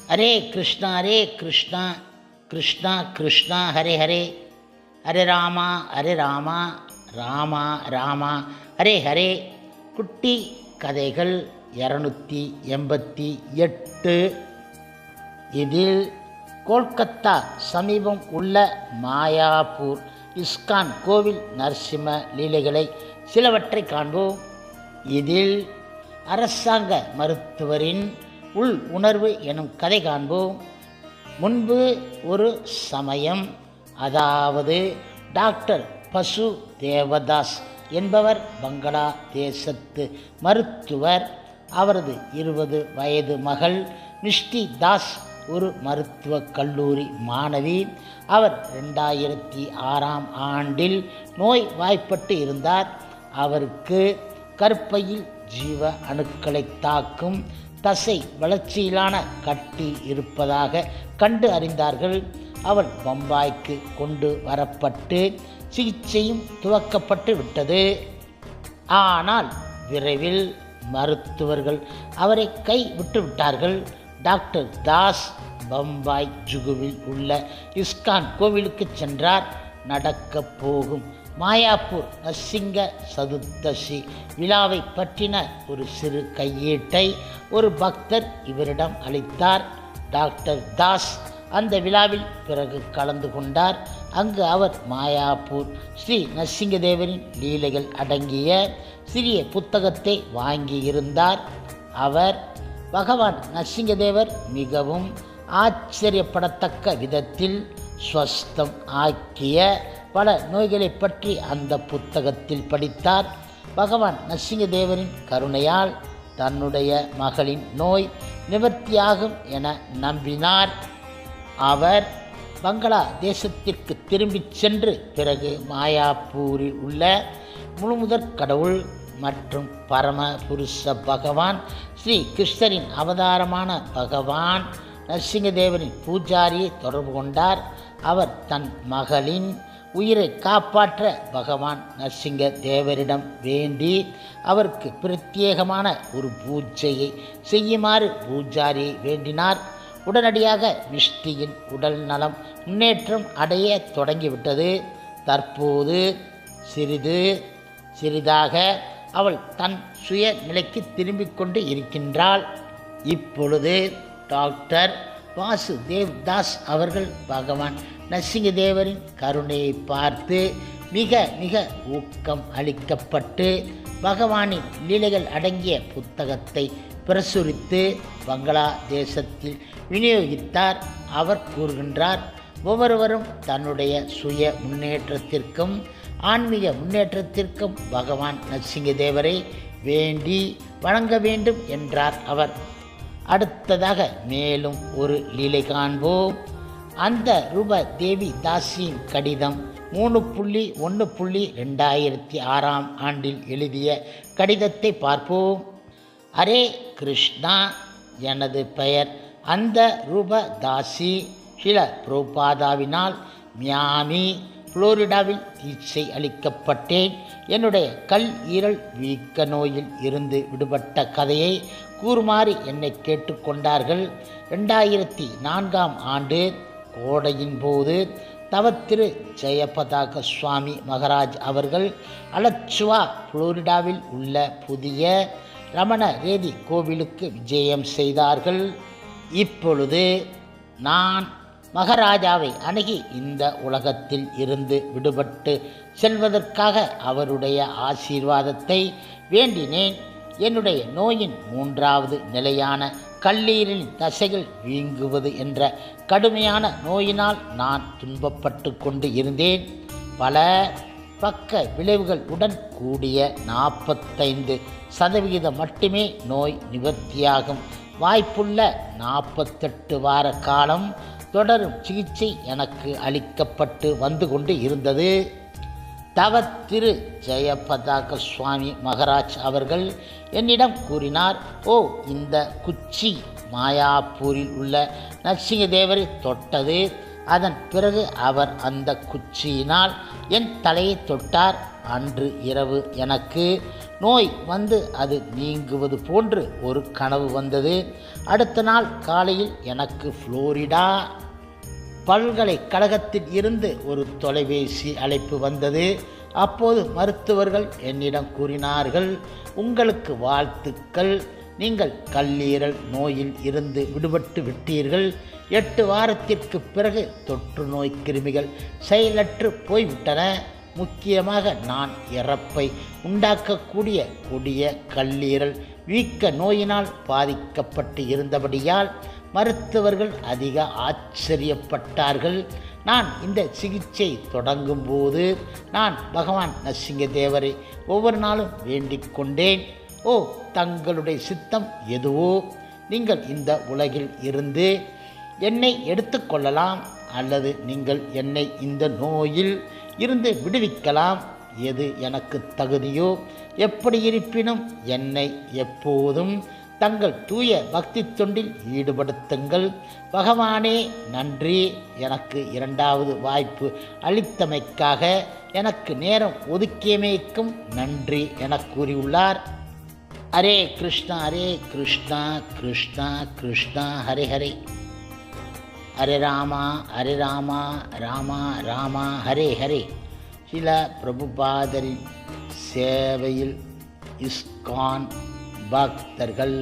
ஹரே கிருஷ்ணா கிருஷ்ணா கிருஷ்ணா ஹரே ஹரே, ஹரே ராமா ராமா ராமா ஹரே ஹரே. குட்டி கதைகள் 288. இதில் கோல்கத்தா சமீபம் உள்ள மாயாப்பூர் இஸ்கான் கோவில் நரசிம்ம லீலைகளை சிலவற்றை காண்போம். இதில் அரசாங்க மருத்துவரின் உள் உணர்வு எனும் கதை காண்போம். முன்பு ஒரு சமயம், அதாவது டாக்டர் பசு தேவதாஸ் என்பவர் பங்களாதேசத்து மருத்துவர். அவரது 20 வயது மகள் மிஷ்டி தாஸ் ஒரு மருத்துவக் கல்லூரி மாணவி. அவர் 2006ஆம் ஆண்டில் நோய் வாய்ப்பட்டு இருந்தார். அவருக்கு கருப்பையில் ஜீவ அணுக்களை தாக்கும் தசை வளர்ச்சியிலான கட்டி இருப்பதாக கண்டு அறிந்தார்கள். அவள் பம்பாய்க்கு கொண்டு வரப்பட்டு சிகிச்சையும் துவக்கப்பட்டு விட்டது. ஆனால் விரைவில் மருத்துவர்கள் அவரை கை விட்டு விட்டார்கள். டாக்டர் தாஸ் பம்பாய் ஜுகுவில் உள்ள இஸ்கான் கோவிலுக்கு சென்றார். நடக்கப் போகும் மாயாப்பூர் நரசிங்க சதுர்த்தசி விழாவை பற்றின ஒரு சிறு கையேட்டை ஒரு பக்தர் இவரிடம் அளித்தார். டாக்டர் தாஸ் அந்த விழாவில் பிறகு கலந்து கொண்டார். அங்கு அவர் மாயாப்பூர் ஸ்ரீ நரசிங்கதேவரின் லீலைகள் அடங்கிய சிறிய புத்தகத்தை வாங்கியிருந்தார். அவர் பகவான் நரசிங்கதேவர் மிகவும் ஆச்சரியப்படத்தக்க விதத்தில் ஸ்வஸ்தம் ஆக்கிய பல நோய்களை பற்றி அந்த புத்தகத்தில் படித்தார். பகவான் நரசிங்கதேவரின் கருணையால் தன்னுடைய மகளின் நோய் நிவர்த்தியாகும் என நம்பினார். அவர் பங்களாதேசத்திற்கு திரும்பிச் சென்று பிறகு மாயாப்பூரில் உள்ள முழுமுதற் கடவுள் மற்றும் பரம புருஷ பகவான் ஸ்ரீ கிருஷ்ணரின் அவதாரமான பகவான் நரசிங்கதேவரின் பூஜாரியை தொடர்பு கொண்டார். அவர் தன் மகளின் உயிரை காப்பாற்ற பகவான் நரசிங்க தேவரிடம் வேண்டி அவருக்கு பிரத்யேகமான ஒரு பூஜையை செய்யுமாறு பூஜாரியை வேண்டினார். உடனடியாக மிஷ்டியின் உடல் நலம் முன்னேற்றம் அடைய தொடங்கிவிட்டது. தற்போது சிறிதாக அவள் தன் சுய நிலைக்கு திரும்பிக் கொண்டு இருக்கின்றாள். இப்பொழுது டாக்டர் வாசுதேவ் தாஸ் அவர்கள் பகவான் நரசிங்கதேவரின் கருணையை பார்த்து மிக மிக ஊக்கம் அளிக்கப்பட்டு பகவானின் லீலைகள் அடங்கிய புத்தகத்தை பிரசுரித்து பங்களாதேசத்தில் விநியோகித்தார். அவர் கூறுகின்றார், ஒவ்வொருவரும் தன்னுடைய சுய முன்னேற்றத்திற்கும் ஆன்மீக முன்னேற்றத்திற்கும் பகவான் நரசிங்கதேவரை வேண்டி வணங்க வேண்டும் என்றார் அவர். அடுத்ததாக மேலும் ஒரு லீலை காண்போம். அந்த ரூப தேவி தாசியின் கடிதம் 3.1.2006ஆம் ஆண்டில் எழுதிய கடிதத்தை பார்ப்போம். ஹரே கிருஷ்ணா, எனது பெயர் அந்த ரூப தாசி. சில பிரபுபாதாவினால் மியாமி புளோரிடாவில் தீட்சை அளிக்கப்பட்டேன். என்னுடைய கல் ஈரல் வீக்க நோயில் இருந்து விடுபட்ட கதையை கூறுமாறு என்னை கேட்டுக்கொண்டார்கள். 2004ஆம் ஆண்டு கோடையின் போது தவத்திரு ஜெயபதாக சுவாமி மகராஜ் அவர்கள் அலச்சுவா புளோரிடாவில் உள்ள புதிய ரமண ரேதி கோவிலுக்கு விஜயம் செய்தார்கள். இப்பொழுது நான் மகாராஜாவை அணுகி இந்த உலகத்தில் இருந்து விடுபட்டு செல்வதற்காக அவருடைய ஆசீர்வாதத்தை வேண்டினேன். என்னுடைய நோயின் 3வது நிலையான கல்லீரலின் தசைகள் வீங்குவது என்ற கடுமையான நோயினால் நான் துன்பப்பட்டு கொண்டு இருந்தேன். பல பக்க விளைவுகள் உடன் கூடிய 45% மட்டுமே நோய் நிவர்த்தியாகும் வாய்ப்புள்ள 48 வார காலம் தொடரும் சிகிச்சை எனக்கு அளிக்கப்பட்டு வந்து கொண்டு இருந்தது. தவத்திரு ஜெயபதாக சுவாமி மகராஜ் அவர்கள் என்னிடம் கூறினார், இந்த குச்சி மாயாப்பூரில் உள்ள நரசிங்கதேவரை தொட்டது அதன் பிறகு அவர் அந்த குச்சியினால் என் தலையை தொட்டார். அன்று இரவு எனக்கு நோய் வந்து அது நீங்குவது போன்று ஒரு கனவு வந்தது. அடுத்த நாள் காலையில் எனக்கு புளோரிடா பல்கலைக்கழகத்தில் இருந்து ஒரு தொலைபேசி அழைப்பு வந்தது. அப்போது மருத்துவர்கள் என்னிடம் கூறினார்கள், உங்களுக்கு வாழ்த்துக்கள், நீங்கள் கல்லீரல் நோயில் இருந்து விடுபட்டு விட்டீர்கள். 8 வாரத்திற்கு பிறகு தொற்று நோய் கிருமிகள் செயலற்று போய்விட்டன. முக்கியமாக நான் இறப்பை உண்டாக்கக்கூடிய கொடிய கல்லீரல் வீக்க நோயினால் பாதிக்கப்பட்டு இருந்தபடியால் மருத்துவர்கள் அதிக ஆச்சரியப்பட்டார்கள். நான் இந்த சிகிச்சை தொடங்கும் போது நான் பகவான் நரசிங்கதேவரை ஒவ்வொரு நாளும் வேண்டிக் கொண்டேன். ஓ, தங்களுடைய சித்தம் எதுவோ நீங்கள் இந்த உலகில் இருந்து என்னை எடுத்துக்கொள்ளலாம், அல்லது நீங்கள் என்னை இந்த நோயில் இருந்து விடுவிக்கலாம். எது எனக்கு தகுதியோ, எப்படி இருப்பினும் என்னை எப்போதும் தங்கள் தூய பக்தி தொண்டில் ஈடுபடுத்துங்கள். பகவானே நன்றி, எனக்கு 2வது வாய்ப்பு அளித்தமைக்காக எனக்கு நேரம் ஒதுக்கியமைக்கும் நன்றி என கூறியுள்ளார். ஹரே கிருஷ்ணா ஹரே கிருஷ்ணா கிருஷ்ணா கிருஷ்ணா ஹரே ஹரே, ஹரே ராமா ராமா ராமா ஹரே ஹரே. சில பிரபுபாதரின் சேவையில் இஸ்கான் பக்தர்கள்.